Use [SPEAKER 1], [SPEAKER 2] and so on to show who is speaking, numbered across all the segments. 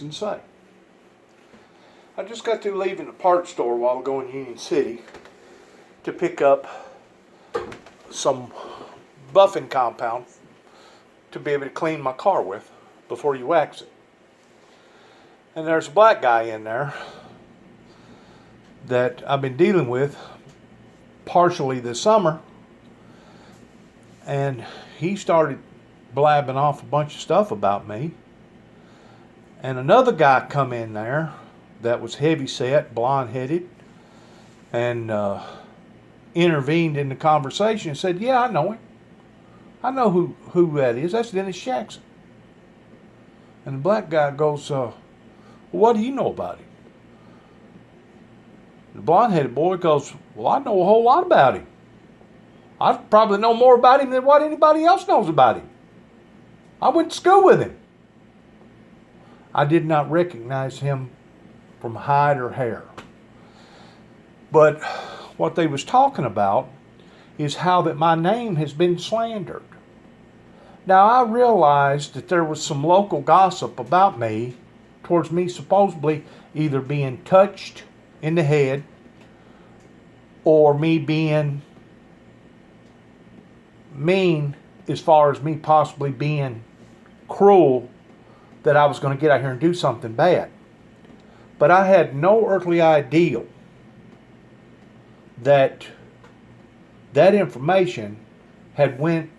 [SPEAKER 1] And say, I just got through leaving the parts store while going to Union City to pick up some buffing compound to be able to clean my car with before you wax it. And there's a black guy in there that I've been dealing with partially this summer, and he started blabbing off a bunch of stuff about me. And another guy come in there that was heavy set, blonde headed, and intervened in the conversation and said, "Yeah, I know him. I know who that is. That's Dennis Jackson." And the black guy goes, "Well, what do you know about him?" The blonde headed boy goes, "Well, I know a whole lot about him. I probably know more about him than what anybody else knows about him. I went to school with him." I did not recognize him from hide or hair. But what they was talking about is how that my name has been slandered. Now, I realized that there was some local gossip about me towards me supposedly either being touched in the head or me being mean as far as me possibly being cruel, that I was going to get out here and do something bad. But I had no earthly idea that that information had went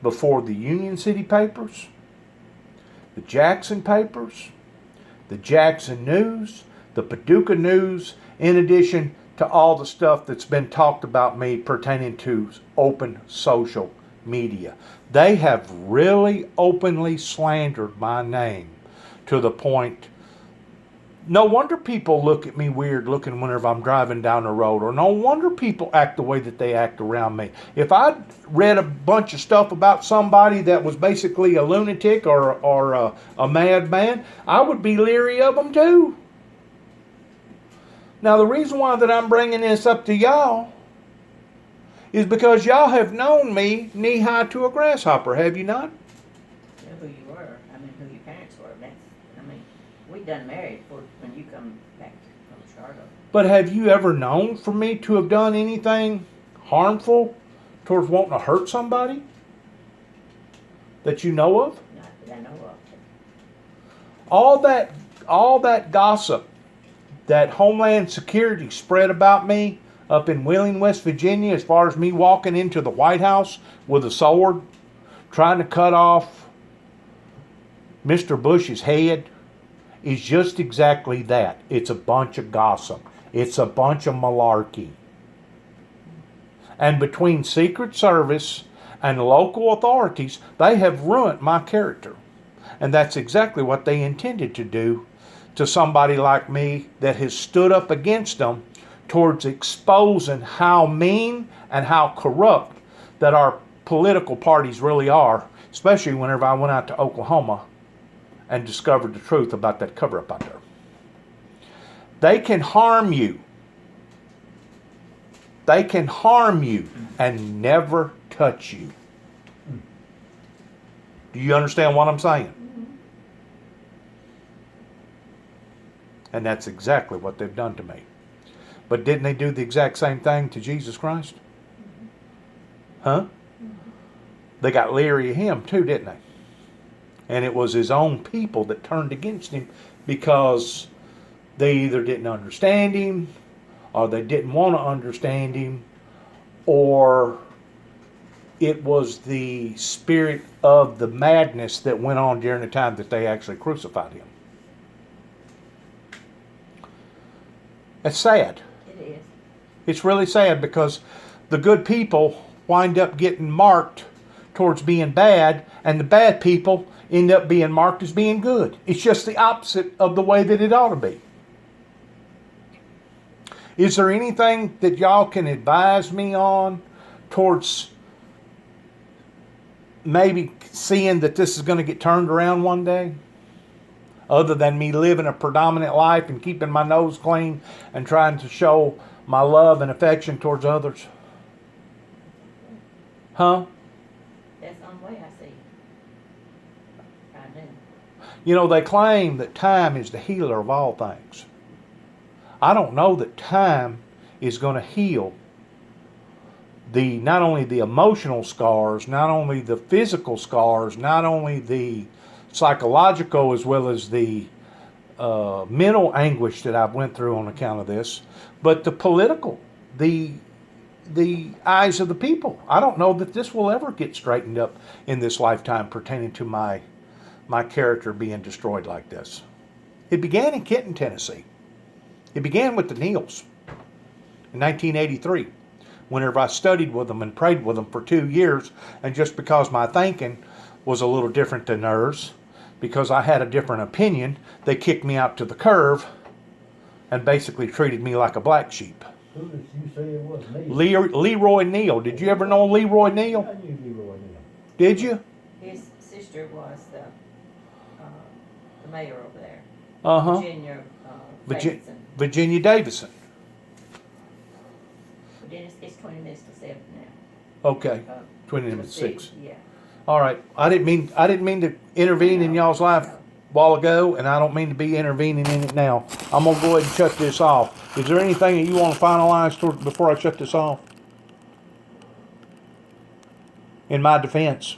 [SPEAKER 1] before the Union City papers, the Jackson papers, the Jackson News, the Paducah News, in addition to all the stuff that's been talked about me pertaining to open social media. They have really openly slandered my name to the point, no wonder people look at me weird looking whenever I'm driving down the road, or no wonder people act the way that they act around me. If I read a bunch of stuff about somebody that was basically a lunatic or a madman, I would be leery of them too. Now, the reason why that I'm bringing this up to y'all is because y'all have known me knee-high to a grasshopper, have you not?
[SPEAKER 2] Know who you were. I mean, who your parents were. We done married when you come back from Chicago.
[SPEAKER 1] But have you ever known for me to have done anything harmful towards wanting to hurt somebody that you know of?
[SPEAKER 2] Not that I know of.
[SPEAKER 1] All that gossip that Homeland Security spread about me up in Wheeling, West Virginia, as far as me walking into the White House with a sword, trying to cut off Mr. Bush's head, is just exactly that. It's a bunch of gossip. It's a bunch of malarkey. And between Secret Service and local authorities, they have ruined my character. And that's exactly what they intended to do to somebody like me that has stood up against them towards exposing how mean and how corrupt that our political parties really are, especially whenever I went out to Oklahoma and discovered the truth about that cover-up out there. They can harm you. They can harm you and never touch you. Do you understand what I'm saying? And that's exactly what they've done to me. But didn't they do the exact same thing to Jesus Christ? Huh? They got leery of him too, didn't they? And it was his own people that turned against him because they either didn't understand him, or they didn't want to understand him, or it was the spirit of the madness that went on during the time that they actually crucified him. It's sad.
[SPEAKER 2] It is.
[SPEAKER 1] It's really sad because the good people wind up getting marked towards being bad, and the bad people end up being marked as being good. It's just the opposite of the way that it ought to be. Is there anything that y'all can advise me on towards maybe seeing that this is going to get turned around one day? Other than me living a predominant life and keeping my nose clean and trying to show my love and affection towards others? Huh?
[SPEAKER 2] That's the only way I see. I do.
[SPEAKER 1] You know, they claim that time is the healer of all things. I don't know that time is going to heal not only the emotional scars, not only the physical scars, not only the psychological as well as the mental anguish that I've went through on account of this, but the political, the eyes of the people. I don't know that this will ever get straightened up in this lifetime pertaining to my character being destroyed like this. It began in Kenton, Tennessee. It began with the Neals in 1983. Whenever I studied with them and prayed with them for 2 years, and just because my thinking was a little different than theirs, because I had a different opinion, they kicked me out to the curb and basically treated me like a black sheep.
[SPEAKER 3] Who did you say it was? Neil?
[SPEAKER 1] Leroy Neal. Did you ever know Leroy Neal?
[SPEAKER 3] I knew Leroy Neal.
[SPEAKER 1] Did you?
[SPEAKER 2] His sister was the mayor over there.
[SPEAKER 1] Uh-huh.
[SPEAKER 2] Virginia Davidson.
[SPEAKER 1] Virginia Davison.
[SPEAKER 2] It's 20 minutes to 7 now.
[SPEAKER 1] Okay. 20 minutes to 6.
[SPEAKER 2] Yeah.
[SPEAKER 1] All right. I didn't mean to intervene in y'all's life a while ago, and I don't mean to be intervening in it now. I'm gonna go ahead and shut this off. Is there anything that you want to finalize before I shut this off? In my defense.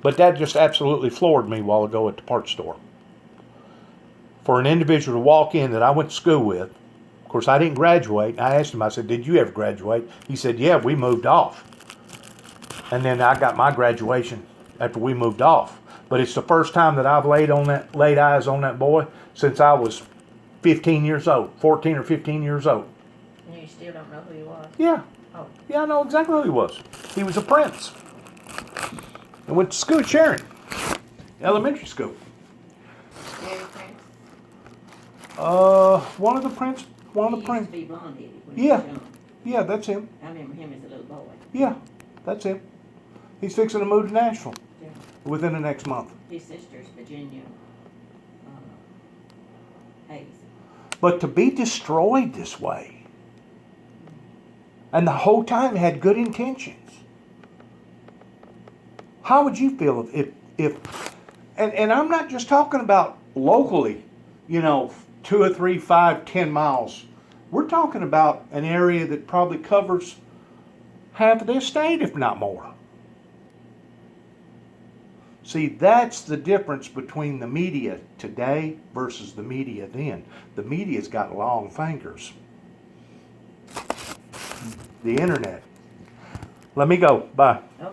[SPEAKER 1] But that just absolutely floored me a while ago at the parts store. For an individual to walk in that I went to school with, of course I didn't graduate. I asked him, I said, did you ever graduate? He said, yeah, we moved off. And then I got my graduation after we moved off. But it's the first time that I've laid eyes on that boy since I was 15 years old, 14 or 15 years old.
[SPEAKER 2] And you still don't know who he was?
[SPEAKER 1] Yeah.
[SPEAKER 2] Oh.
[SPEAKER 1] Yeah, I know exactly who he was. He was a prince. I went to school at Sharon, elementary school.
[SPEAKER 2] Gary Prince?
[SPEAKER 1] One of the prince.
[SPEAKER 2] He used to be blonde-headed when he
[SPEAKER 1] Yeah.
[SPEAKER 2] was young.
[SPEAKER 1] Yeah, that's him.
[SPEAKER 2] I remember him as a little boy.
[SPEAKER 1] Yeah, that's him. He's fixing to move to Nashville
[SPEAKER 2] Yeah.
[SPEAKER 1] within the next month.
[SPEAKER 2] His sister's Virginia Hayes.
[SPEAKER 1] But to be destroyed this way, and the whole time had good intentions. How would you feel if and I'm not just talking about locally, 2 or 3, 5, 10 miles. We're talking about an area that probably covers half of the state, if not more. See, that's the difference between the media today versus the media then. The media's got long fingers. The internet. Let me go. Bye.
[SPEAKER 2] Okay.